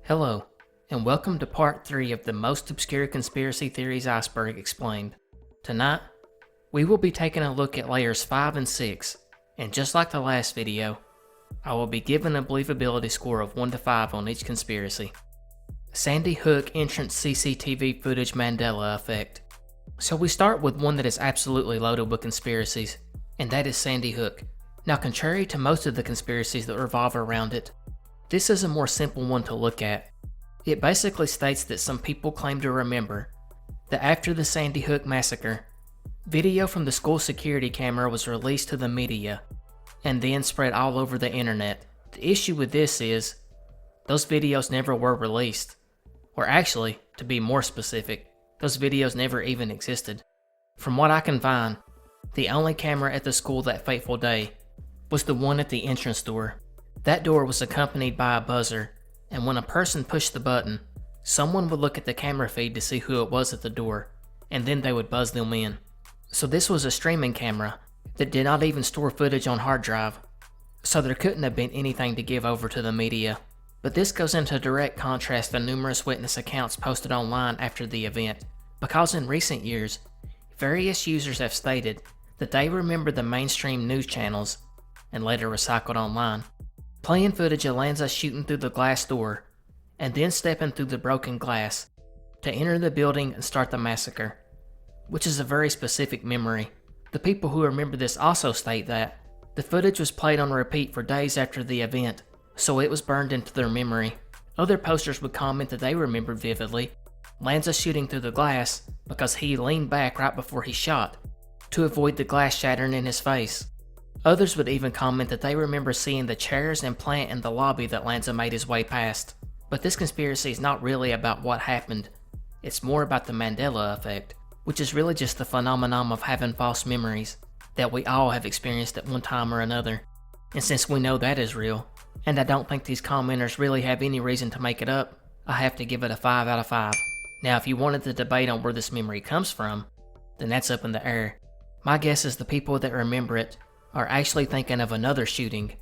Hello, and welcome to part 3 of the most obscure conspiracy theories Iceberg explained. Tonight, we will be taking a look at layers 5 and 6, and just like the last video, I will be giving a believability score of 1 to 5 on each conspiracy. Sandy Hook entrance CCTV footage Mandela effect. So we start with one that is absolutely loaded with conspiracies, and that is Sandy Hook. Now, contrary to most of the conspiracies that revolve around it, this is a more simple one to look at. It basically states that some people claim to remember that after the Sandy Hook massacre, video from the school security camera was released to the media and then spread all over the internet. The issue with this is, those videos never were released. Or actually, to be more specific, those videos never even existed. From what I can find, the only camera at the school that fateful day was the one at the entrance door. That door was accompanied by a buzzer, and when a person pushed the button, someone would look at the camera feed to see who it was at the door, and then they would buzz them in. So this was a streaming camera that did not even store footage on hard drive, so there couldn't have been anything to give over to the media. But this goes into direct contrast to numerous witness accounts posted online after the event, because in recent years, various users have stated that they remember the mainstream news channels, and later recycled online, playing footage of Hamza shooting through the glass door, and then stepping through the broken glass to enter the building and start the massacre, which is a very specific memory. The people who remember this also state that the footage was played on repeat for days after the event, so it was burned into their memory. Other posters would comment that they remembered vividly Hamza shooting through the glass because he leaned back right before he shot to avoid the glass shattering in his face. Others would even comment that they remember seeing the chairs and plant in the lobby that Hamza made his way past. But this conspiracy is not really about what happened, it's more about the Mandela effect, which is really just the phenomenon of having false memories that we all have experienced at one time or another. And since we know that is real, and I don't think these commenters really have any reason to make it up, I have to give it a 5 out of 5. Now, if you wanted to debate on where this memory comes from, then that's up in the air. My guess is the people that remember it are actually thinking of another shooting,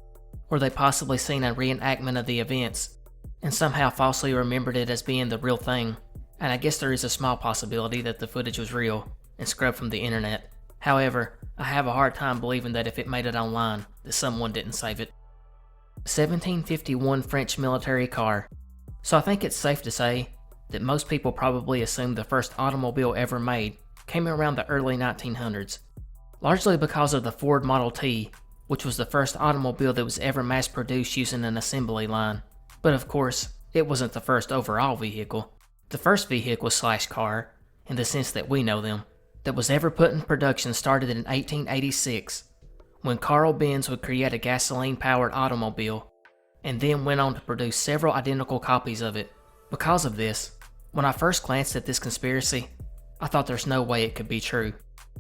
or they possibly seen a reenactment of the events, and somehow falsely remembered it as being the real thing. And I guess there is a small possibility that the footage was real, and scrubbed from the internet. However, I have a hard time believing that if it made it online, that someone didn't save it. 1751 French military car. So I think it's safe to say that most people probably assume the first automobile ever made came around the early 1900s. Largely because of the Ford Model T, which was the first automobile that was ever mass-produced using an assembly line. But of course, it wasn't the first overall vehicle. The first vehicle/car, in the sense that we know them, that was ever put in production started in 1886, when Carl Benz would create a gasoline-powered automobile, and then went on to produce several identical copies of it. Because of this, when I first glanced at this conspiracy, I thought there's no way it could be true.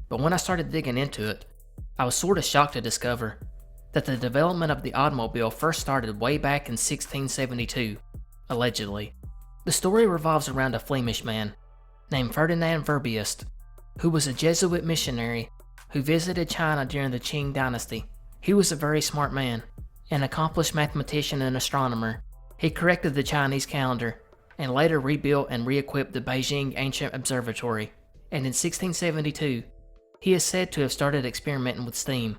But when I started digging into it, I was sort of shocked to discover that the development of the automobile first started way back in 1672, allegedly. The story revolves around a Flemish man named Ferdinand Verbiest, who was a Jesuit missionary who visited China during the Qing dynasty. He was a very smart man, an accomplished mathematician and astronomer. He corrected the Chinese calendar and later rebuilt and re-equipped the Beijing Ancient Observatory. And in 1672, he is said to have started experimenting with steam,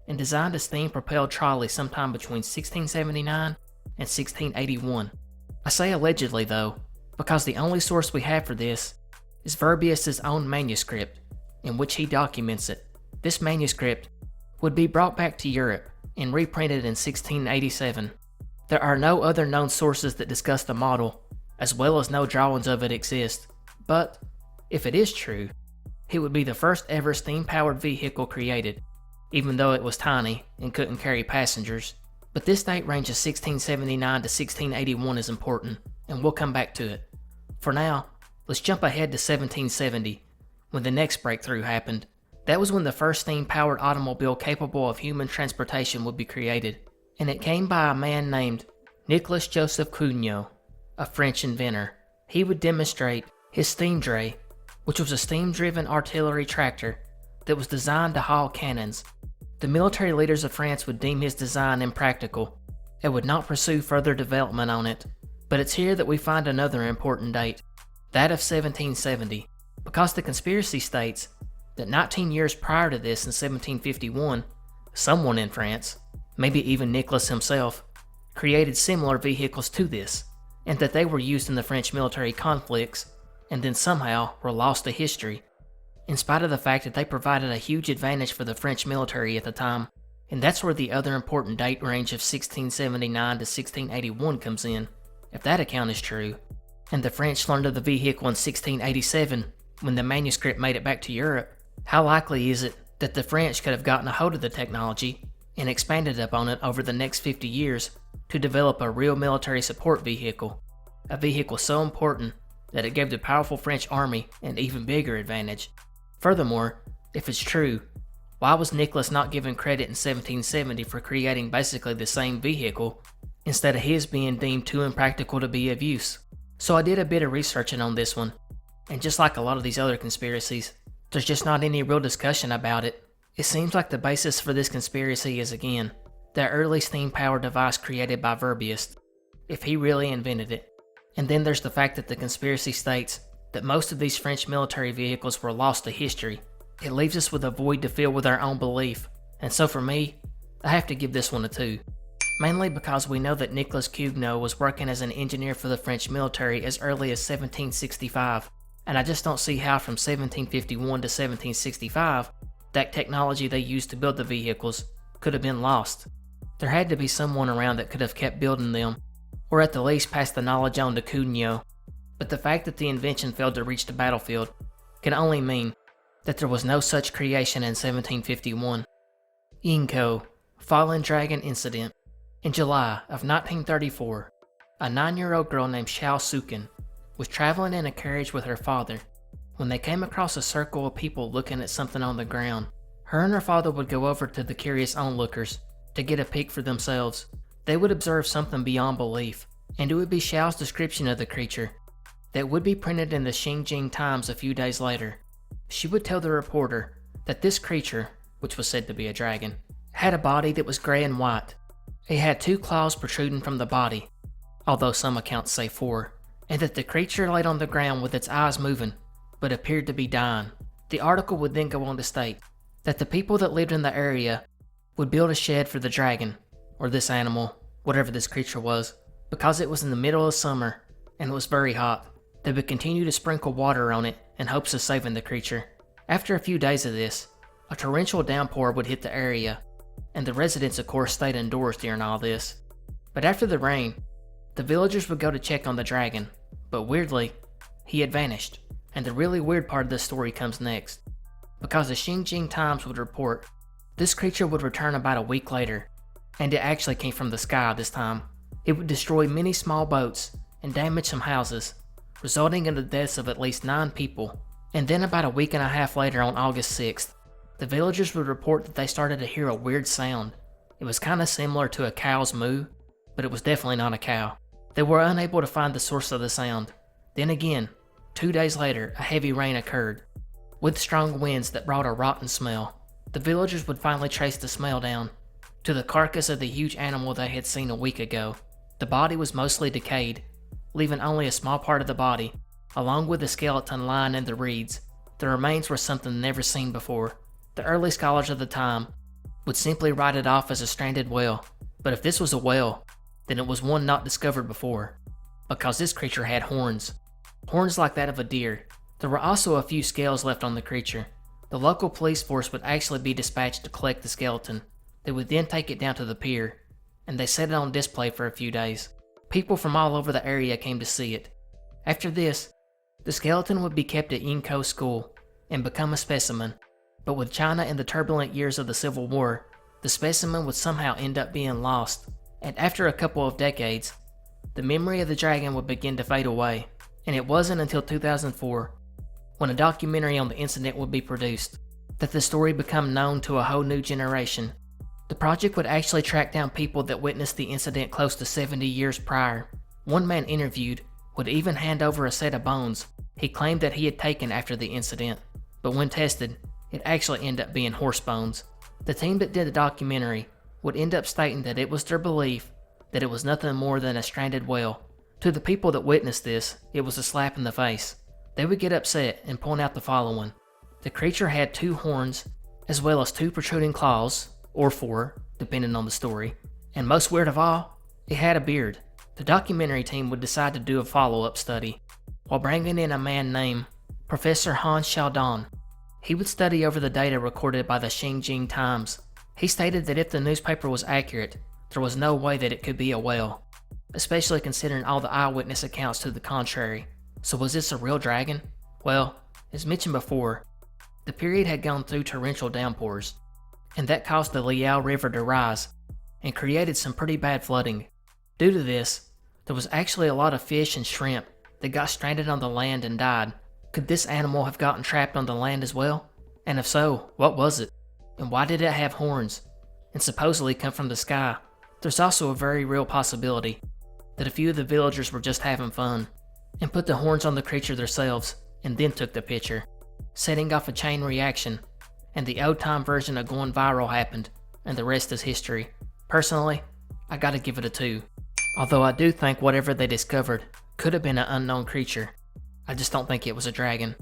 and designed a steam-propelled trolley sometime between 1679 and 1681. I say allegedly though, because the only source we have for this is Verbiest's own manuscript, in which he documents it. This manuscript would be brought back to Europe and reprinted in 1687. There are no other known sources that discuss the model, as well as no drawings of it exist, but if it is true, it would be the first ever steam-powered vehicle created, even though it was tiny and couldn't carry passengers. But this date range of 1679 to 1681 is important, and we'll come back to it. For now, let's jump ahead to 1770, when the next breakthrough happened. That was when the first steam-powered automobile capable of human transportation would be created, and it came by a man named Nicolas Joseph Cugnot, a French inventor. He would demonstrate his steam dray, which was a steam-driven artillery tractor that was designed to haul cannons. The military leaders of France would deem his design impractical and would not pursue further development on it, But it's here that we find another important date, that of 1770, because the conspiracy states that 19 years prior to this in 1751, someone in France, maybe even Nicholas himself, created similar vehicles to this, and that they were used in the French military conflicts, and then somehow were lost to history, in spite of the fact that they provided a huge advantage for the French military at the time. And that's where the other important date range of 1679 to 1681 comes in, if that account is true. And the French learned of the vehicle in 1687, when the manuscript made it back to Europe. How likely is it that the French could have gotten a hold of the technology and expanded upon it over the next 50 years to develop a real military support vehicle? A vehicle so important that it gave the powerful French army an even bigger advantage. Furthermore, if it's true, why was Nicholas not given credit in 1770 for creating basically the same vehicle, instead of his being deemed too impractical to be of use? So I did a bit of researching on this one, and just like a lot of these other conspiracies, there's just not any real discussion about it. It seems like the basis for this conspiracy is, again, that early steam-powered device created by Verbiest, if he really invented it. And then there's the fact that the conspiracy states that most of these French military vehicles were lost to history. It leaves us with a void to fill with our own belief, and so for me, I have to give this one a 2. Mainly because we know that Nicolas Cugnot was working as an engineer for the French military as early as 1765, and I just don't see how from 1751 to 1765, that technology they used to build the vehicles could have been lost. There had to be someone around that could have kept building them, or at the least passed the knowledge on to Cugnot. But the fact that the invention failed to reach the battlefield can only mean that there was no such creation in 1751. Yingkou, Fallen Dragon Incident. In July of 1934, a 9-year-old girl named Xiao Sukin was traveling in a carriage with her father when they came across a circle of people looking at something on the ground. Her and her father would go over to the curious onlookers to get a peek for themselves. They would observe something beyond belief, and it would be Xiao's description of the creature that would be printed in the Xinjiang Times a few days later. She would tell the reporter that this creature, which was said to be a dragon, had a body that was gray and white. It had 2 claws protruding from the body, although some accounts say 4, and that the creature laid on the ground with its eyes moving, but appeared to be dying. The article would then go on to state that the people that lived in the area would build a shed for the dragon, or this animal, whatever this creature was, because it was in the middle of summer and it was very hot. They would continue to sprinkle water on it in hopes of saving the creature. After a few days of this, a torrential downpour would hit the area, and the residents of course stayed indoors during all this. But after the rain, the villagers would go to check on the dragon, but weirdly, he had vanished. And the really weird part of the story comes next, because the Xinjiang Times would report this creature would return about a week later, and it actually came from the sky this time. It would destroy many small boats and damage some houses, resulting in the deaths of at least 9 people. And then about a week and a half later on August 6th, the villagers would report that they started to hear a weird sound. It was kinda similar to a cow's moo, but it was definitely not a cow. They were unable to find the source of the sound. Then again, 2 days later, a heavy rain occurred, with strong winds that brought a rotten smell. The villagers would finally trace the smell down to the carcass of the huge animal they had seen a week ago. The body was mostly decayed, leaving only a small part of the body, along with the skeleton lying in the reeds. The remains were something never seen before. The early scholars of the time would simply write it off as a stranded whale, but if this was a whale, then it was one not discovered before, because this creature had horns like that of a deer. There were also a few scales left on the creature. The local police force would actually be dispatched to collect the skeleton. They would then take it down to the pier, and they set it on display for a few days. People from all over the area came to see it. After this, the skeleton would be kept at Yingkou School and become a specimen, but with China in the turbulent years of the Civil War, the specimen would somehow end up being lost, and after a couple of decades, the memory of the dragon would begin to fade away, and it wasn't until 2004, when a documentary on the incident would be produced, that the story became known to a whole new generation. The project would actually track down people that witnessed the incident close to 70 years prior. One man interviewed would even hand over a set of bones he claimed that he had taken after the incident, but when tested, it actually ended up being horse bones. The team that did the documentary would end up stating that it was their belief that it was nothing more than a stranded whale To the people that witnessed this, it was a slap in the face. They would get upset and point out the following. The creature had 2 horns, as well as 2 protruding claws, or 4, depending on the story, and most weird of all, it had a beard. The documentary team would decide to do a follow-up study, while bringing in a man named Professor Hans Sheldon. He would study over the data recorded by the Xinjiang Times. He stated that if the newspaper was accurate, there was no way that it could be a whale, especially considering all the eyewitness accounts to the contrary. So was this a real dragon? Well, as mentioned before, the period had gone through torrential downpours, and that caused the Liao River to rise and created some pretty bad flooding. Due to this, there was actually a lot of fish and shrimp that got stranded on the land and died. Could this animal have gotten trapped on the land as well? And if so, what was it? And why did it have horns and supposedly come from the sky? There's also a very real possibility that a few of the villagers were just having fun and put the horns on the creature themselves and then took the picture, setting off a chain reaction, and the old-time version of going viral happened, and the rest is history. Personally, I gotta give it a 2. Although I do think whatever they discovered could have been an unknown creature. I just don't think it was a dragon.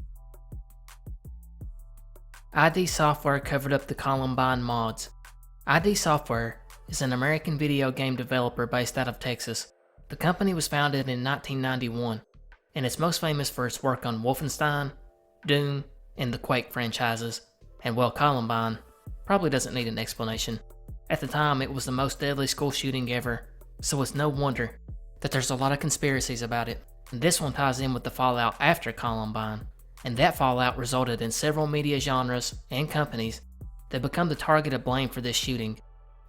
ID Software covered up the Columbine mods. ID Software is an American video game developer based out of Texas. The company was founded in 1991, and it's most famous for its work on Wolfenstein, Doom, and the Quake franchises. And well, Columbine probably doesn't need an explanation. At the time, it was the most deadly school shooting ever, so it's no wonder that there's a lot of conspiracies about it. And this one ties in with the fallout after Columbine, and that fallout resulted in several media genres and companies that become the target of blame for this shooting,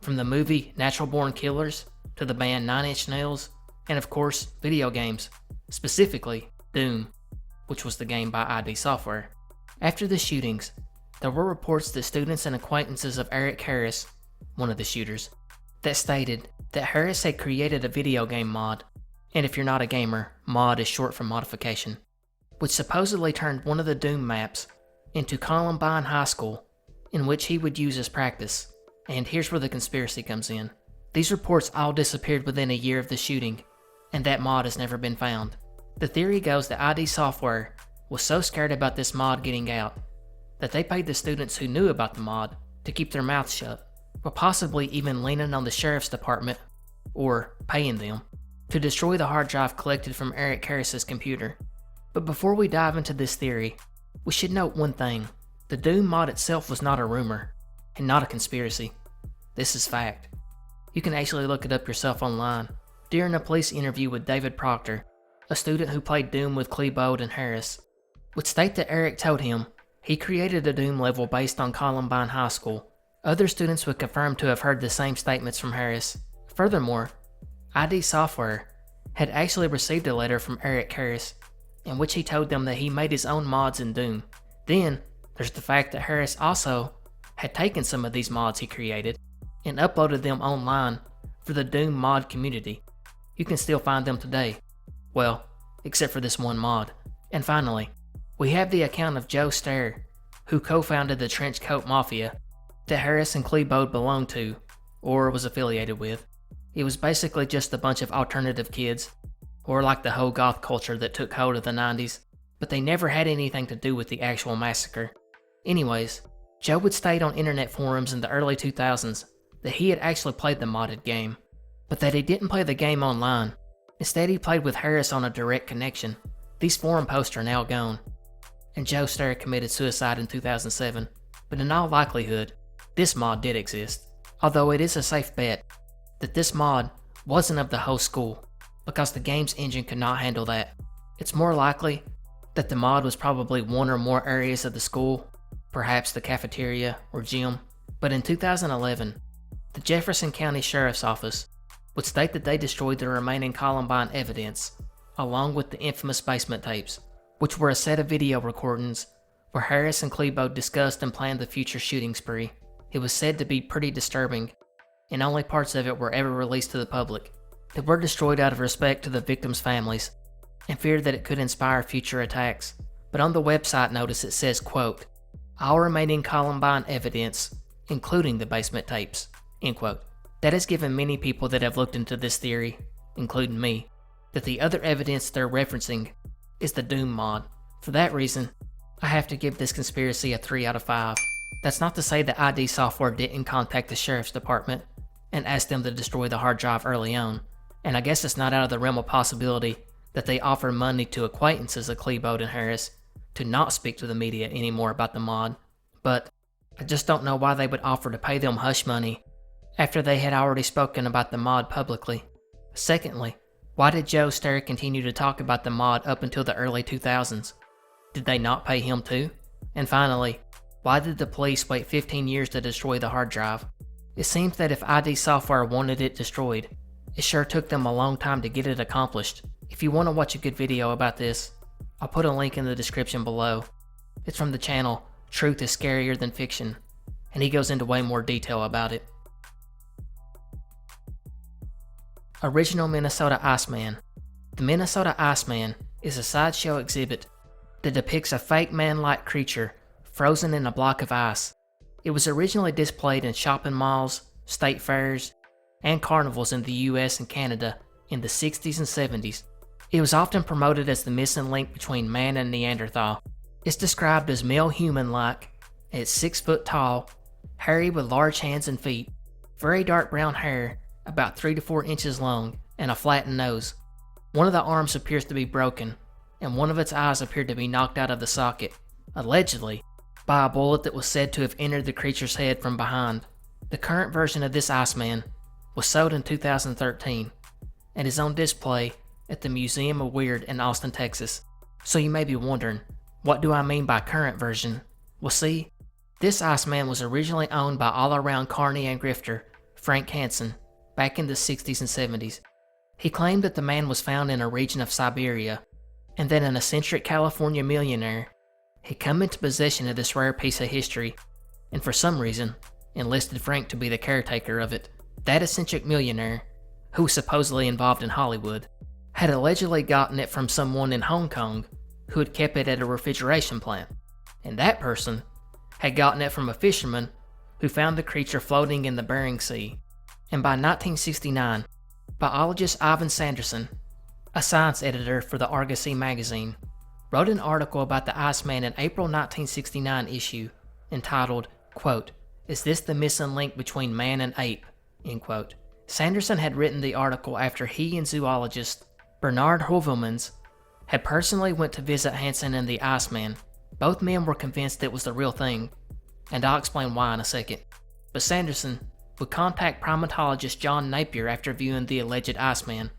from the movie Natural Born Killers to the band 9 Inch Nails, and of course, video games, specifically Doom, which was the game by ID Software. After the shootings, there were reports that students and acquaintances of Eric Harris, one of the shooters, that stated that Harris had created a video game mod, and if you're not a gamer, mod is short for modification, which supposedly turned one of the Doom maps into Columbine High School, in which he would use as practice. And here's where the conspiracy comes in. These reports all disappeared within a year of the shooting, and that mod has never been found. The theory goes that ID Software was so scared about this mod getting out that they paid the students who knew about the mod to keep their mouths shut, or possibly even leaning on the sheriff's department, or paying them, to destroy the hard drive collected from Eric Harris's computer. But before we dive into this theory, we should note one thing. The Doom mod itself was not a rumor, and not a conspiracy. This is fact. You can actually look it up yourself online. During a police interview with David Proctor, a student who played Doom with Klebold and Harris, would state that Eric told him he created a Doom level based on Columbine High School. Other students would confirm to have heard the same statements from Harris. Furthermore, ID Software had actually received a letter from Eric Harris in which he told them that he made his own mods in Doom. Then, there's the fact that Harris also had taken some of these mods he created and uploaded them online for the Doom mod community. You can still find them today. Well, except for this one mod. And finally, we have the account of Joe Stair, who co-founded the Trenchcoat Mafia that Harris and Klebold belonged to, or was affiliated with. It was basically just a bunch of alternative kids, or like the whole goth culture that took hold of the 90s, but they never had anything to do with the actual massacre. Anyways, Joe would state on internet forums in the early 2000s that he had actually played the modded game, but that he didn't play the game online. Instead, he played with Harris on a direct connection. These forum posts are now gone, and Joe Stair committed suicide in 2007, but in all likelihood, this mod did exist, although it is a safe bet that this mod wasn't of the whole school, because the game's engine could not handle that. It's more likely that the mod was probably one or more areas of the school, perhaps the cafeteria or gym, but in 2011, the Jefferson County Sheriff's Office would state that they destroyed the remaining Columbine evidence, along with the infamous basement tapes, which were a set of video recordings where Harris and Klebold discussed and planned the future shooting spree. It was said to be pretty disturbing, and only parts of it were ever released to the public. They were destroyed out of respect to the victims' families, and feared that it could inspire future attacks. But on the website notice it says, quote, "All remaining Columbine evidence, including the basement tapes," end quote. That has given many people that have looked into this theory, including me, that the other evidence they're referencing is the Doom mod. For that reason, I have to give this conspiracy a 3 out of 5. That's not to say that ID Software didn't contact the sheriff's department and ask them to destroy the hard drive early on, and I guess it's not out of the realm of possibility that they offer money to acquaintances of Klebold and Harris to not speak to the media anymore about the mod, but I just don't know why they would offer to pay them hush money after they had already spoken about the mod publicly. Secondly, why did Joe Starr continue to talk about the mod up until the early 2000s? Did they not pay him too? And finally, why did the police wait 15 years to destroy the hard drive? It seems that if ID Software wanted it destroyed, it sure took them a long time to get it accomplished. If you want to watch a good video about this, I'll put a link in the description below. It's from the channel Truth is Scarier Than Fiction, and he goes into way more detail about it. Original Minnesota Iceman. The Minnesota Iceman is a sideshow exhibit that depicts a fake man-like creature frozen in a block of ice. It was originally displayed in shopping malls, state fairs, and carnivals in the US and Canada in the 60s and 70s. It was often promoted as the missing link between man and Neanderthal. It's described as male human-like, it's 6 foot tall, hairy with large hands and feet, very dark brown hair, about 3 to 4 inches long, and a flattened nose. One of the arms appears to be broken, and one of its eyes appeared to be knocked out of the socket, allegedly, by a bullet that was said to have entered the creature's head from behind. The current version of this Iceman was sold in 2013, and is on display at the Museum of Weird in Austin, Texas. So you may be wondering, what do I mean by current version? Well see, this Iceman was originally owned by all-around carny and grifter Frank Hansen back in the 60s and 70s. He claimed that the man was found in a region of Siberia, and that an eccentric California millionaire had come into possession of this rare piece of history, and for some reason, enlisted Frank to be the caretaker of it. That eccentric millionaire, who was supposedly involved in Hollywood, had allegedly gotten it from someone in Hong Kong who had kept it at a refrigeration plant, and that person had gotten it from a fisherman who found the creature floating in the Bering Sea. And by 1969, biologist Ivan Sanderson, a science editor for the Argosy magazine, wrote an article about the Iceman in April 1969 issue entitled, quote, "Is this the missing link between man and ape?" End quote. Sanderson had written the article after he and zoologist Bernard Heuvelmans had personally went to visit Hansen and the Iceman. Both men were convinced it was the real thing, and I'll explain why in a second. But Sanderson would contact primatologist John Napier after viewing the alleged Iceman,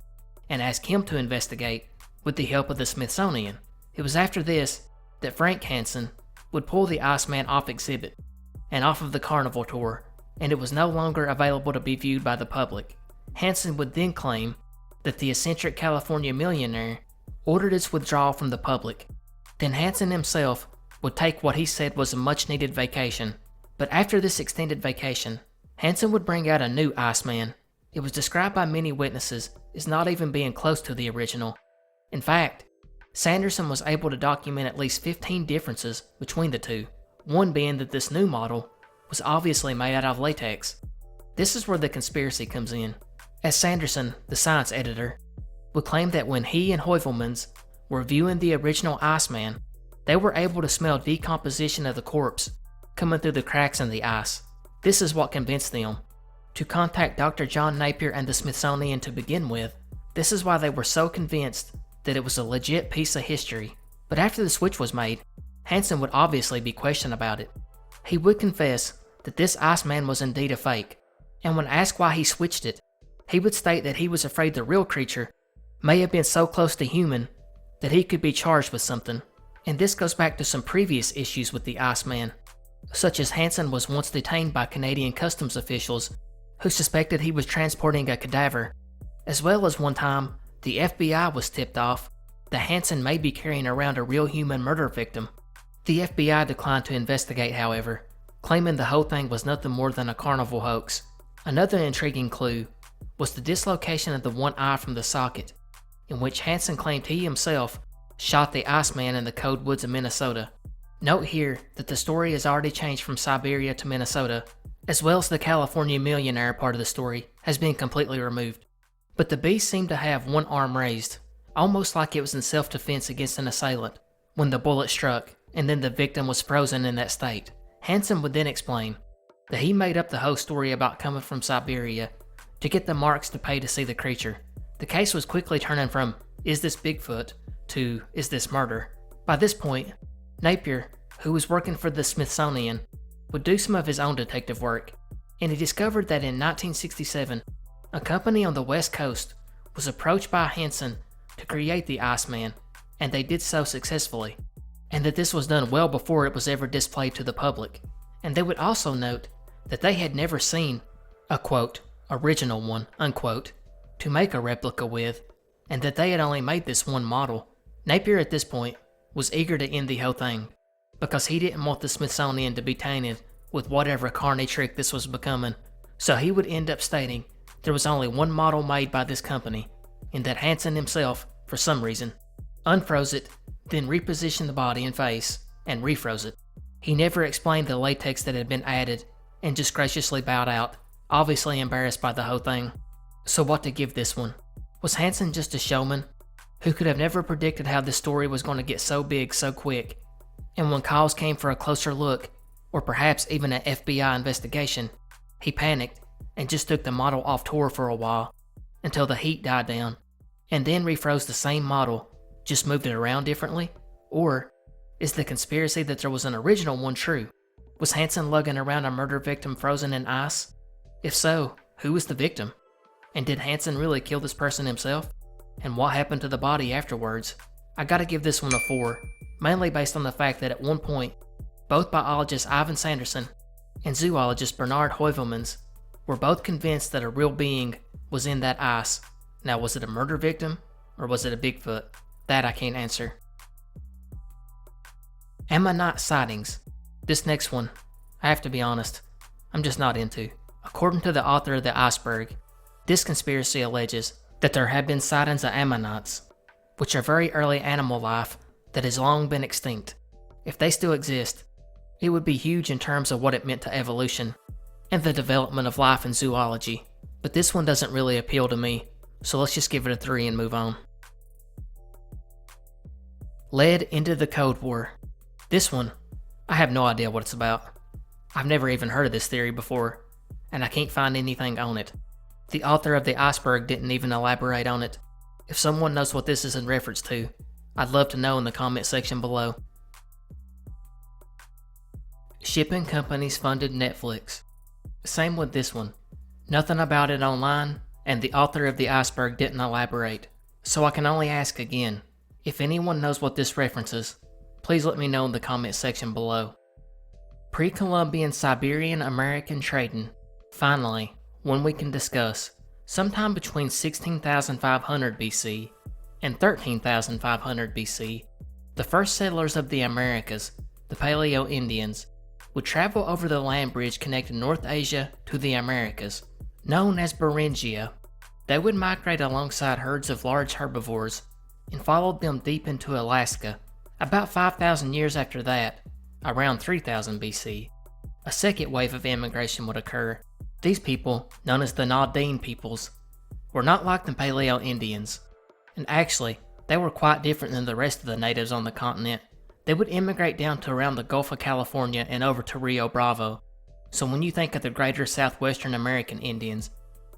and ask him to investigate with the help of the Smithsonian. It was after this that Frank Hansen would pull the Iceman off exhibit and off of the carnival tour, and it was no longer available to be viewed by the public. Hansen would then claim that the eccentric California millionaire ordered its withdrawal from the public. Then Hansen himself would take what he said was a much-needed vacation. But after this extended vacation, Hansen would bring out a new Iceman. It was described by many witnesses as not even being close to the original. In fact, Sanderson was able to document at least 15 differences between the two, one being that this new model was obviously made out of latex. This is where the conspiracy comes in, as Sanderson, the science editor, would claim that when he and Heuvelmans were viewing the original Iceman, they were able to smell decomposition of the corpse coming through the cracks in the ice. This is what convinced them to contact Dr. John Napier and the Smithsonian to begin with. This is why they were so convinced that it was a legit piece of history. But after the switch was made, Hansen would obviously be questioned about it. He would confess that this Iceman was indeed a fake, and when asked why he switched it, he would state that he was afraid the real creature may have been so close to human that he could be charged with something. And this goes back to some previous issues with the Iceman, such as Hansen was once detained by Canadian customs officials who suspected he was transporting a cadaver, as well as one time the FBI was tipped off that Hansen may be carrying around a real human murder victim. The FBI declined to investigate, however, claiming the whole thing was nothing more than a carnival hoax. Another intriguing clue was the dislocation of the one eye from the socket, in which Hansen claimed he himself shot the Iceman in the cold woods of Minnesota. Note here that the story has already changed from Siberia to Minnesota, as well as the California millionaire part of the story has been completely removed. But the beast seemed to have one arm raised, almost like it was in self-defense against an assailant, when the bullet struck and then the victim was frozen in that state. Hansen would then explain that he made up the whole story about coming from Siberia to get the marks to pay to see the creature. The case was quickly turning from, is this Bigfoot, to, is this murder? By this point, Napier, who was working for the Smithsonian, would do some of his own detective work, and he discovered that in 1967, a company on the West Coast was approached by Hansen to create the Iceman, and they did so successfully, and that this was done well before it was ever displayed to the public. And they would also note that they had never seen a, quote, original one, unquote, to make a replica with, and that they had only made this one model. Napier at this point was eager to end the whole thing, because he didn't want the Smithsonian to be tainted with whatever carny trick this was becoming, so he would end up stating there was only one model made by this company, and that Hansen himself, for some reason, unfroze it, then repositioned the body and face, and refroze it. He never explained the latex that had been added, and just graciously bowed out, obviously embarrassed by the whole thing. So what to give this one? Was Hansen just a showman who could have never predicted how this story was going to get so big so quick? And when calls came for a closer look, or perhaps even an FBI investigation, he panicked and just took the model off tour for a while until the heat died down, and then refroze the same model, just moved it around differently? Or is the conspiracy that there was an original one true? Was Hansen lugging around a murder victim frozen in ice? If so, who was the victim? And did Hansen really kill this person himself? And what happened to the body afterwards? I gotta give this one a 4, mainly based on the fact that at one point, both biologist Ivan Sanderson and zoologist Bernard Heuvelmans were both convinced that a real being was in that ice. Now, was it a murder victim, or was it a Bigfoot? That I can't answer. Ammonite Sightings. This next one, I have to be honest, I'm just not into. According to the author of the Iceberg, this conspiracy alleges that there have been sightings of ammonites, which are very early animal life that has long been extinct. If they still exist, it would be huge in terms of what it meant to evolution and the development of life in zoology. But this one doesn't really appeal to me, so let's just give it a 3 and move on. Led into the Cold War. This one, I have no idea what it's about. I've never even heard of this theory before, and I can't find anything on it. The author of the Iceberg didn't even elaborate on it. If someone knows what this is in reference to, I'd love to know in the comment section below. Shipping companies funded Netflix. Same with this one. Nothing about it online, and the author of the Iceberg didn't elaborate. So I can only ask again, if anyone knows what this references, please let me know in the comment section below. Pre-Columbian Siberian American trading. Finally, one we can discuss. Sometime between 16,500 BC and 13,500 BC, the first settlers of the Americas, the Paleo-Indians, would travel over the land bridge connecting North Asia to the Americas, known as Beringia. They would migrate alongside herds of large herbivores and followed them deep into Alaska. About 5,000 years after that, around 3000 BC, a second wave of immigration would occur. These people, known as the Nadine peoples, were not like the Paleo-Indians, and actually, they were quite different than the rest of the natives on the continent. They would immigrate down to around the Gulf of California and over to Rio Bravo. So when you think of the greater southwestern American Indians,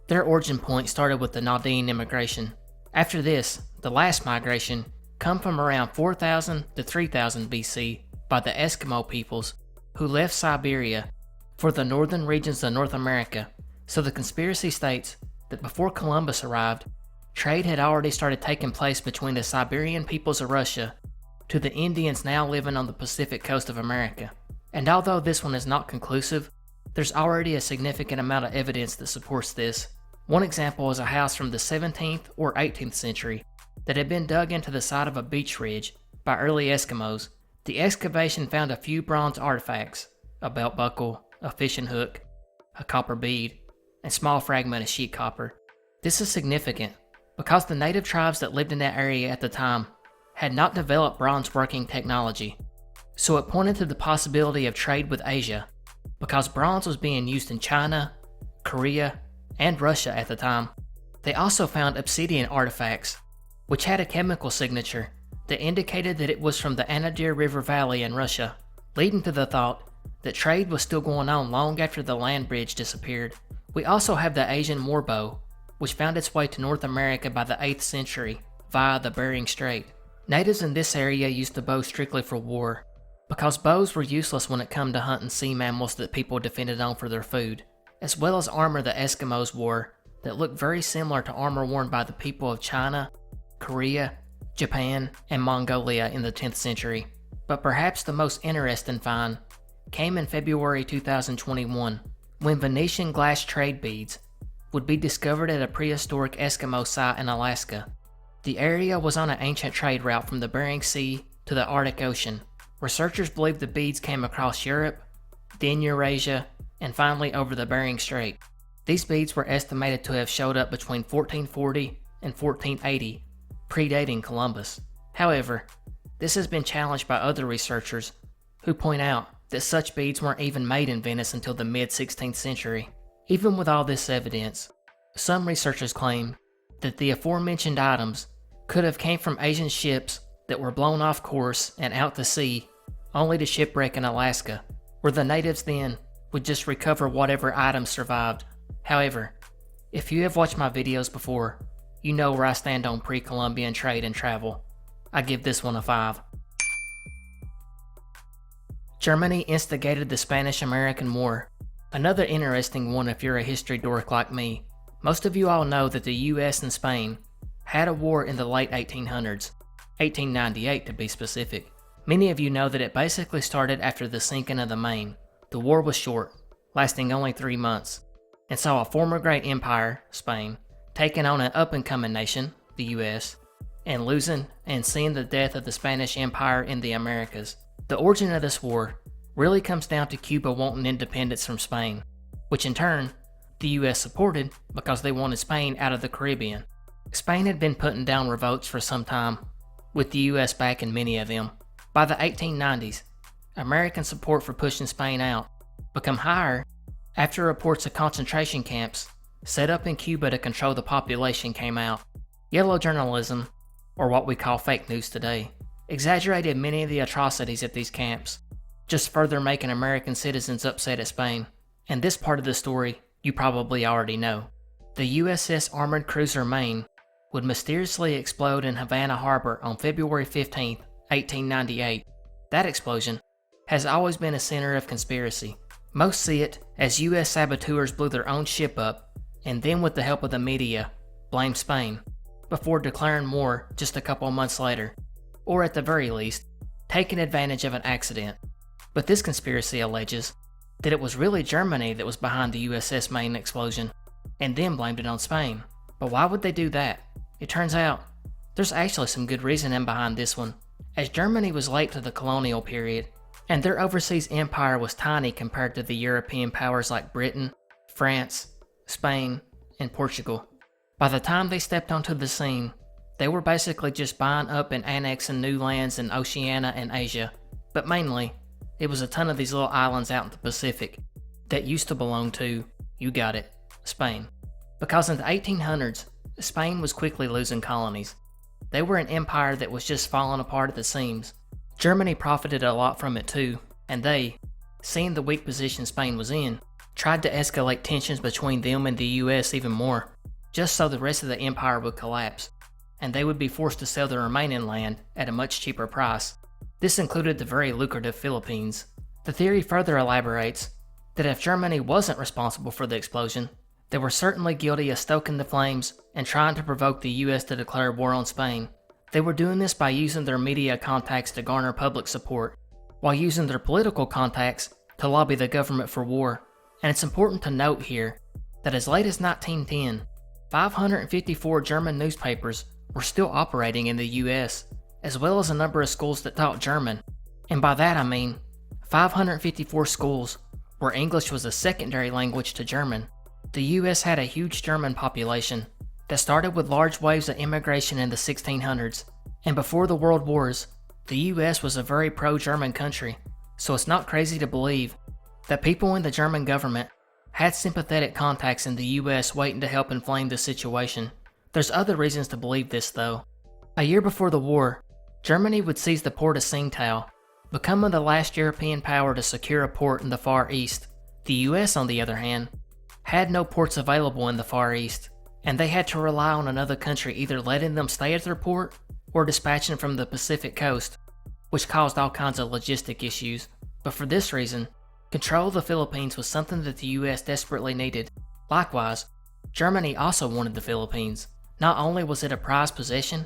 their origin point started with the Nadine immigration. After this, the last migration come from around 4000 to 3000 BC by the Eskimo peoples who left Siberia for the northern regions of North America. So the conspiracy states that before Columbus arrived, trade had already started taking place between the Siberian peoples of Russia to the Indians now living on the Pacific coast of America. And although this one is not conclusive, there's already a significant amount of evidence that supports this. One example is a house from the 17th or 18th century that had been dug into the side of a beach ridge by early Eskimos. The excavation found a few bronze artifacts, a belt buckle, a fishing hook, a copper bead, and small fragment of sheet copper. This is significant because the native tribes that lived in that area at the time had not developed bronze working technology, so it pointed to the possibility of trade with Asia because bronze was being used in China, Korea, and Russia at the time. They also found obsidian artifacts which had a chemical signature that indicated that it was from the Anadyr River Valley in Russia, leading to the thought that trade was still going on long after the land bridge disappeared. We also have the Asian warbow, which found its way to North America by the 8th century via the Bering Strait. Natives in this area used the bow strictly for war, because bows were useless when it came to hunting sea mammals that people depended on for their food, as well as armor the Eskimos wore that looked very similar to armor worn by the people of China, Korea, Japan, and Mongolia in the 10th century. But perhaps the most interesting find came in February 2021, when Venetian glass trade beads would be discovered at a prehistoric Eskimo site in Alaska. The area was on an ancient trade route from the Bering Sea to the Arctic Ocean. Researchers believe the beads came across Europe, then Eurasia, and finally over the Bering Strait. These beads were estimated to have showed up between 1440 and 1480, predating Columbus. However, this has been challenged by other researchers who point out that such beads weren't even made in Venice until the mid-16th century. Even with all this evidence, some researchers claim that the aforementioned items could have came from Asian ships that were blown off course and out to sea, only to shipwreck in Alaska, where the natives then would just recover whatever items survived. However, if you have watched my videos before, you know where I stand on pre-Columbian trade and travel. I give this one a 5. Germany instigated the Spanish-American War. Another interesting one if you're a history dork like me. Most of you all know that the US and Spain had a war in the late 1800s, 1898 to be specific. Many of you know that it basically started after the sinking of the Maine. The war was short, lasting only 3 months, and saw a former great empire, Spain, taking on an up-and-coming nation, the US, and losing and seeing the death of the Spanish Empire in the Americas. The origin of this war really comes down to Cuba wanting independence from Spain, which in turn, the US supported because they wanted Spain out of the Caribbean. Spain had been putting down revolts for some time, with the US backing many of them. By the 1890s, American support for pushing Spain out became higher after reports of concentration camps set up in Cuba to control the population came out. Yellow journalism, or what we call fake news today, exaggerated many of the atrocities at these camps, just further making American citizens upset at Spain. And this part of the story you probably already know. The USS Armored Cruiser Maine would mysteriously explode in Havana Harbor on February 15, 1898. That explosion has always been a center of conspiracy. Most see it as US saboteurs blew their own ship up, and then with the help of the media, blamed Spain, before declaring war just a couple months later, or at the very least, taking advantage of an accident. But this conspiracy alleges that it was really Germany that was behind the USS Maine explosion, and then blamed it on Spain. But why would they do that? It turns out, there's actually some good reasoning behind this one, as Germany was late to the colonial period, and their overseas empire was tiny compared to the European powers like Britain, France, Spain, and Portugal. By the time they stepped onto the scene, they were basically just buying up and annexing new lands in Oceania and Asia, but mainly, it was a ton of these little islands out in the Pacific that used to belong to, you got it, Spain. Because in the 1800s, Spain was quickly losing colonies. They were an empire that was just falling apart at the seams. Germany profited a lot from it too, and they, seeing the weak position Spain was in, tried to escalate tensions between them and the US even more, just so the rest of the empire would collapse, and they would be forced to sell the remaining land at a much cheaper price. This included the very lucrative Philippines. The theory further elaborates that if Germany wasn't responsible for the explosion, they were certainly guilty of stoking the flames and trying to provoke the US to declare war on Spain. They were doing this by using their media contacts to garner public support, while using their political contacts to lobby the government for war. And it's important to note here that as late as 1910, 554 German newspapers were still operating in the US, as well as a number of schools that taught German. And by that I mean 554 schools where English was a secondary language to German. The US had a huge German population that started with large waves of immigration in the 1600s, and before the World Wars, the US was a very pro-German country, so it's not crazy to believe that people in the German government had sympathetic contacts in the US waiting to help inflame the situation. There's other reasons to believe this though. A year before the war, Germany would seize the port of Tsingtao, becoming the last European power to secure a port in the Far East. The US, on the other hand, had no ports available in the Far East, and they had to rely on another country either letting them stay at their port or dispatching from the Pacific coast, which caused all kinds of logistic issues. But for this reason, control of the Philippines was something that the US desperately needed. Likewise, Germany also wanted the Philippines. Not only was it a prized possession,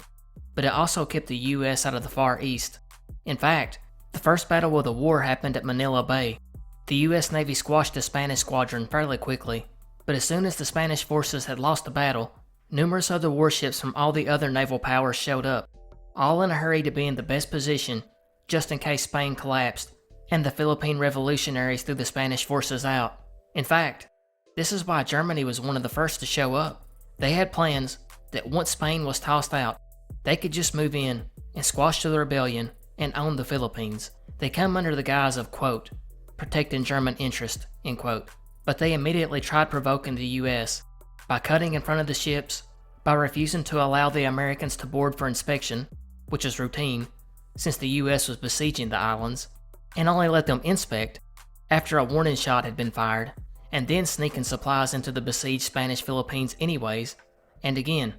but it also kept the US out of the Far East. In fact, the first battle of the war happened at Manila Bay. The US Navy squashed the Spanish squadron fairly quickly, but as soon as the Spanish forces had lost the battle, numerous other warships from all the other naval powers showed up, all in a hurry to be in the best position just in case Spain collapsed and the Philippine revolutionaries threw the Spanish forces out. In fact, this is why Germany was one of the first to show up. They had plans that once Spain was tossed out, they could just move in and squash the rebellion and own the Philippines. They come under the guise of, quote, protecting German interest, end quote. But they immediately tried provoking the US by cutting in front of the ships, by refusing to allow the Americans to board for inspection, which is routine since the US was besieging the islands, and only let them inspect after a warning shot had been fired, and then sneaking supplies into the besieged Spanish Philippines anyways. And again,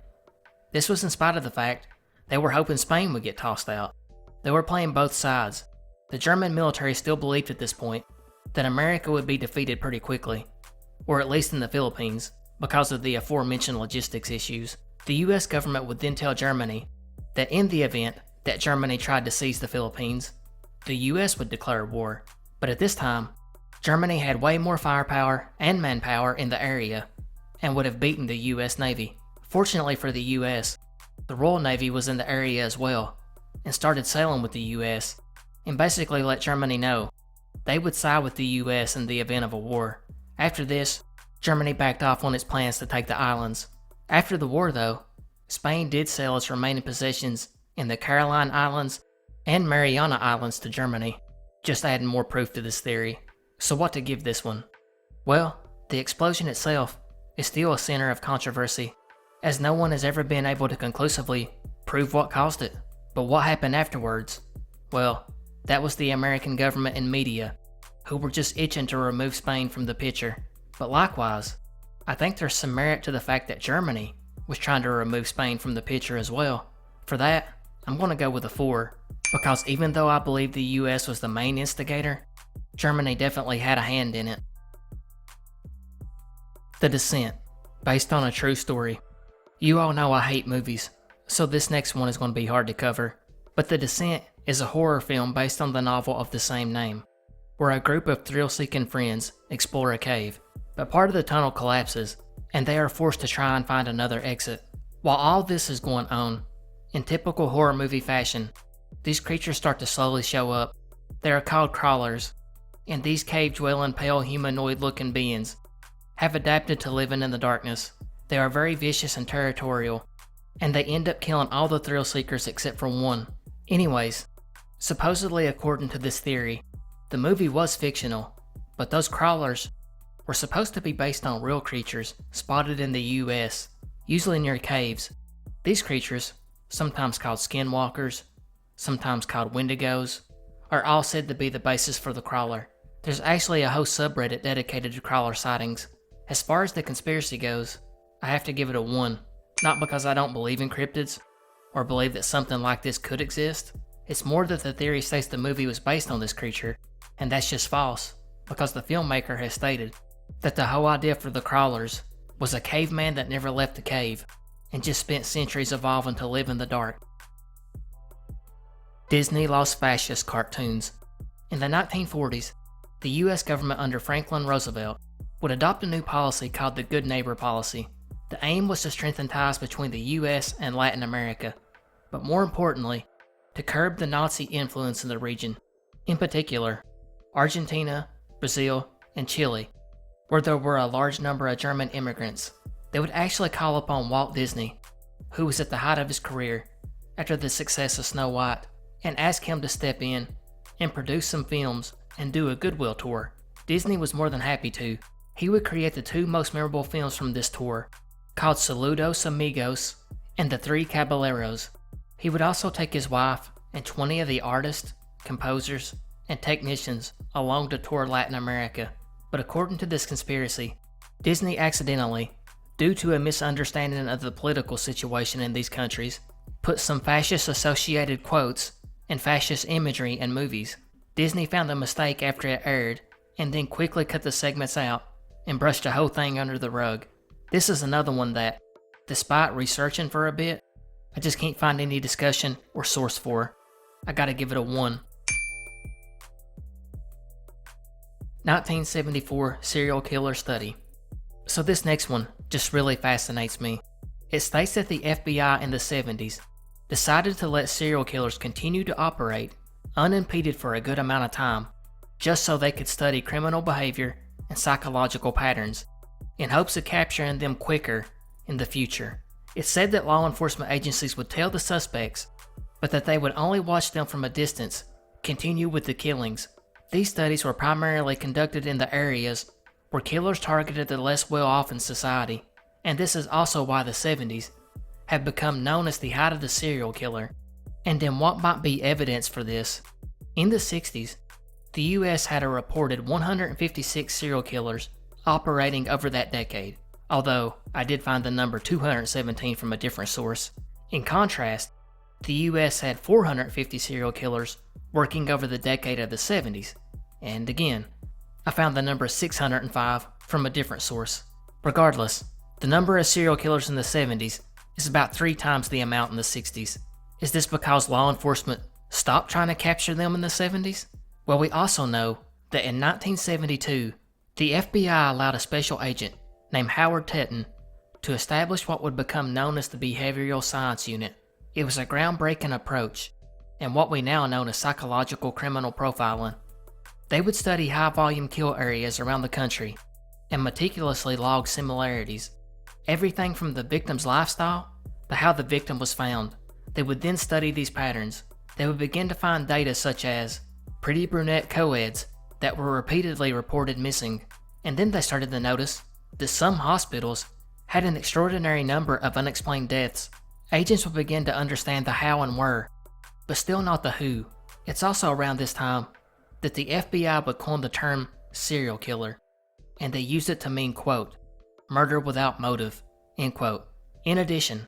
this was in spite of the fact they were hoping Spain would get tossed out. They were playing both sides. The German military still believed at this point that America would be defeated pretty quickly, or at least in the Philippines, because of the aforementioned logistics issues. The US government would then tell Germany that in the event that Germany tried to seize the Philippines, the US would declare war. But at this time, Germany had way more firepower and manpower in the area, and would have beaten the US Navy. Fortunately for the US, the Royal Navy was in the area as well, and started sailing with the US, and basically let Germany know they would side with the US in the event of a war. After this, Germany backed off on its plans to take the islands. After the war though, Spain did sell its remaining possessions in the Caroline Islands and Mariana Islands to Germany, just adding more proof to this theory. So what to give this one? Well, the explosion itself is still a center of controversy, as no one has ever been able to conclusively prove what caused it. But what happened afterwards? Well, that was the American government and media, who were just itching to remove Spain from the picture. But likewise, I think there's some merit to the fact that Germany was trying to remove Spain from the picture as well. For that, I'm going to go with a 4, because even though I believe the US was the main instigator, Germany definitely had a hand in it. The Descent, based on a true story. You all know I hate movies, so this next one is going to be hard to cover. But The Descent is a horror film based on the novel of the same name, where a group of thrill-seeking friends explore a cave, but part of the tunnel collapses, and they are forced to try and find another exit. While all this is going on, in typical horror movie fashion, these creatures start to slowly show up. They are called crawlers, and these cave-dwelling pale humanoid-looking beings have adapted to living in the darkness. They are very vicious and territorial, and they end up killing all the thrill seekers except for one. Anyways, supposedly according to this theory, the movie was fictional, but those crawlers were supposed to be based on real creatures spotted in the US, usually near caves. These creatures, sometimes called skinwalkers, sometimes called wendigos, are all said to be the basis for the crawler. There's actually a whole subreddit dedicated to crawler sightings. As far as the conspiracy goes, I have to give it a 1, not because I don't believe in cryptids, or believe that something like this could exist. It's more that the theory states the movie was based on this creature, and that's just false, because the filmmaker has stated that the whole idea for the crawlers was a caveman that never left the cave, and just spent centuries evolving to live in the dark. Disney lost fascist cartoons. In the 1940s, the US government under Franklin Roosevelt would adopt a new policy called the Good Neighbor Policy. The aim was to strengthen ties between the US and Latin America, but more importantly, to curb the Nazi influence in the region. In particular, Argentina, Brazil, and Chile, where there were a large number of German immigrants. They would actually call upon Walt Disney, who was at the height of his career after the success of Snow White, and ask him to step in and produce some films and do a goodwill tour. Disney was more than happy to. He would create the 2 most memorable films from this tour, called Saludos Amigos and The Three Caballeros. He would also take his wife and 20 of the artists, composers, and technicians along to tour Latin America. But according to this conspiracy, Disney accidentally, due to a misunderstanding of the political situation in these countries, put some fascist associated quotes and fascist imagery in movies. Disney found the mistake after it aired and then quickly cut the segments out and brushed the whole thing under the rug. This is another one that, despite researching for a bit, I just can't find any discussion or source for. I gotta give it a 1. 1974 serial killer study. So this next one just really fascinates me. It states that the FBI in the 70s decided to let serial killers continue to operate unimpeded for a good amount of time, just so they could study criminal behavior and psychological patterns, in hopes of capturing them quicker in the future. It's said that law enforcement agencies would tell the suspects, but that they would only watch them from a distance, continue with the killings. These studies were primarily conducted in the areas where killers targeted the less well-off in society, and this is also why the 70s have become known as the height of the serial killer. And then what might be evidence for this? In the 60s, the US had a reported 156 serial killers operating over that decade, although I did find the number 217 from a different source. In contrast, the US had 450 serial killers working over the decade of the 70s, and again, I found the number 605 from a different source. Regardless, the number of serial killers in the 70s is about 3 times the amount in the 60s. Is this because law enforcement stopped trying to capture them in the 70s? Well, we also know that in 1972, the FBI allowed a special agent named Howard Tetton to establish what would become known as the Behavioral Science Unit. It was a groundbreaking approach and what we now know as psychological criminal profiling. They would study high-volume kill areas around the country and meticulously log similarities. Everything from the victim's lifestyle to how the victim was found. They would then study these patterns. They would begin to find data such as pretty brunette co-eds that were repeatedly reported missing. And then they started to notice that some hospitals had an extraordinary number of unexplained deaths. Agents would begin to understand the how and where, but still not the who. It's also around this time that the FBI would coin the term serial killer, and they used it to mean, quote, murder without motive, end quote. In addition,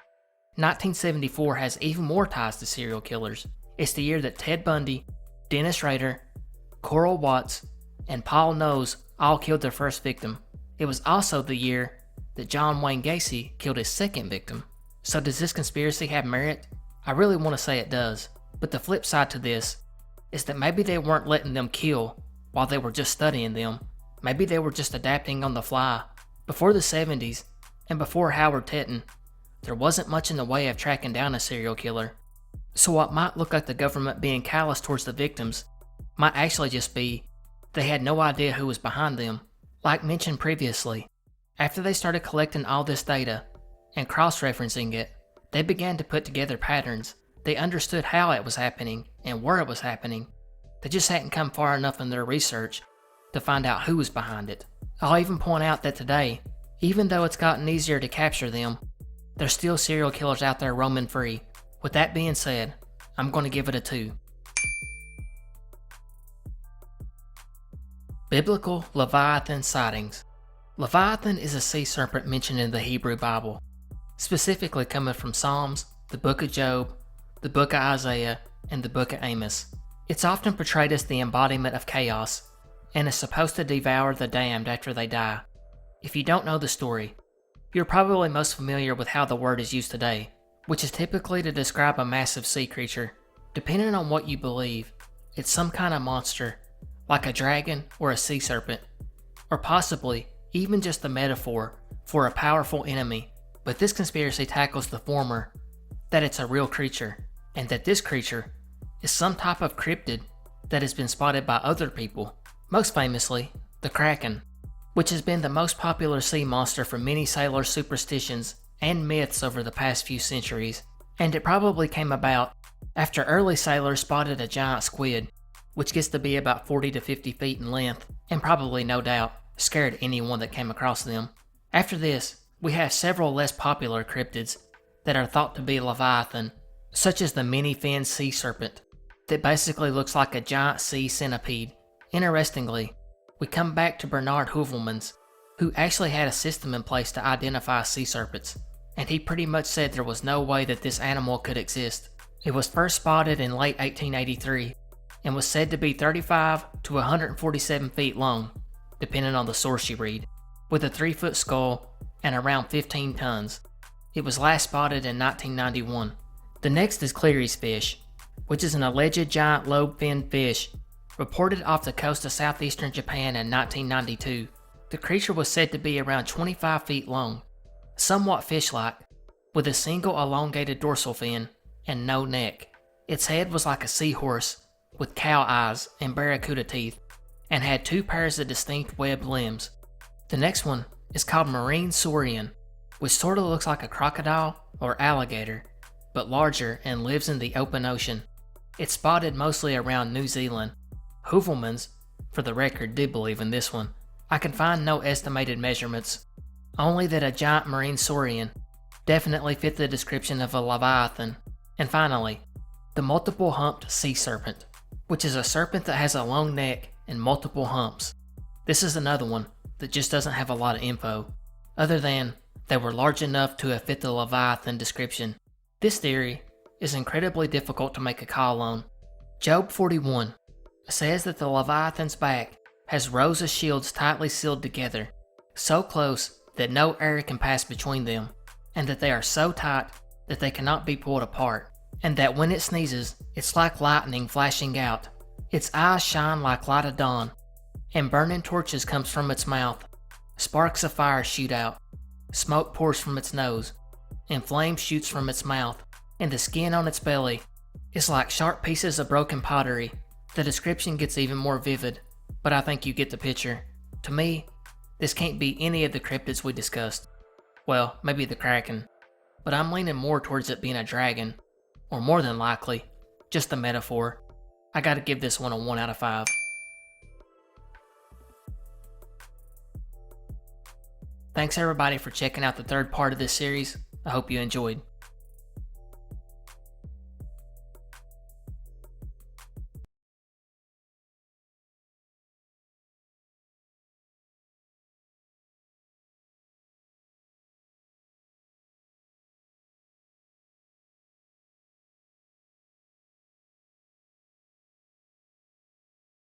1974 has even more ties to serial killers. It's the year that Ted Bundy, Dennis Rader, Coral Watts, and Paul Knowles all killed their first victim. It was also the year that John Wayne Gacy killed his second victim. So does this conspiracy have merit? I really want to say it does, but the flip side to this is that maybe they weren't letting them kill while they were just studying them. Maybe they were just adapting on the fly. Before the 70s, and before Howard Tetton, there wasn't much in the way of tracking down a serial killer. So what might look like the government being callous towards the victims might actually just be they had no idea who was behind them. Like mentioned previously, after they started collecting all this data and cross-referencing it, they began to put together patterns. They understood how it was happening and where it was happening. They just hadn't come far enough in their research to find out who was behind it. I'll even point out that today, even though it's gotten easier to capture them, there's still serial killers out there roaming free. With that being said, I'm going to give it a 2. Biblical Leviathan Sightings. Leviathan is a sea serpent mentioned in the Hebrew Bible, specifically coming from Psalms, the Book of Job, the Book of Isaiah, and the Book of Amos. It's often portrayed as the embodiment of chaos, and is supposed to devour the damned after they die. If you don't know the story, you're probably most familiar with how the word is used today, which is typically to describe a massive sea creature. Depending on what you believe, it's some kind of monster, like a dragon or a sea serpent, or possibly even just a metaphor for a powerful enemy. But this conspiracy tackles the former, that it's a real creature, and that this creature is some type of cryptid that has been spotted by other people, most famously, the Kraken, which has been the most popular sea monster for many sailor superstitions and myths over the past few centuries, and it probably came about after early sailors spotted a giant squid, which gets to be about 40 to 50 feet in length, and probably, no doubt, scared anyone that came across them. After this, we have several less popular cryptids that are thought to be Leviathan, such as the many-finned sea serpent that basically looks like a giant sea centipede. Interestingly, we come back to Bernard Heuvelmans, who actually had a system in place to identify sea serpents, and he pretty much said there was no way that this animal could exist. It was first spotted in late 1883 and was said to be 35 to 147 feet long, depending on the source you read, with a 3-foot skull and around 15 tons. It was last spotted in 1991. The next is Cleary's fish, which is an alleged giant lobe-finned fish reported off the coast of southeastern Japan in 1992. The creature was said to be around 25 feet long, somewhat fish-like, with a single elongated dorsal fin and no neck. Its head was like a seahorse, with cow eyes and barracuda teeth, and had 2 pairs of distinct webbed limbs. The next one is called marine saurian, which sort of looks like a crocodile or alligator, but larger and lives in the open ocean. It's spotted mostly around New Zealand. Heuvelmans, for the record, did believe in this one. I can find no estimated measurements, only that a giant marine saurian definitely fit the description of a Leviathan. And finally, the multiple humped sea serpent, which is a serpent that has a long neck and multiple humps. This is another one that just doesn't have a lot of info, other than they were large enough to have fit the Leviathan description. This theory is incredibly difficult to make a call on. Job 41 says that the Leviathan's back has rows of shields tightly sealed together, so close that no air can pass between them, and that they are so tight that they cannot be pulled apart, and that when it sneezes, it's like lightning flashing out. Its eyes shine like light of dawn, and burning torches comes from its mouth. Sparks of fire shoot out, smoke pours from its nose, and flame shoots from its mouth, and the skin on its belly is like sharp pieces of broken pottery. The description gets even more vivid, but I think you get the picture. To me, this can't be any of the cryptids we discussed. Well, maybe the Kraken, but I'm leaning more towards it being a dragon, or more than likely, just a metaphor. I gotta give this one a 1 out of 5. Thanks everybody for checking out the third part of this series. I hope you enjoyed.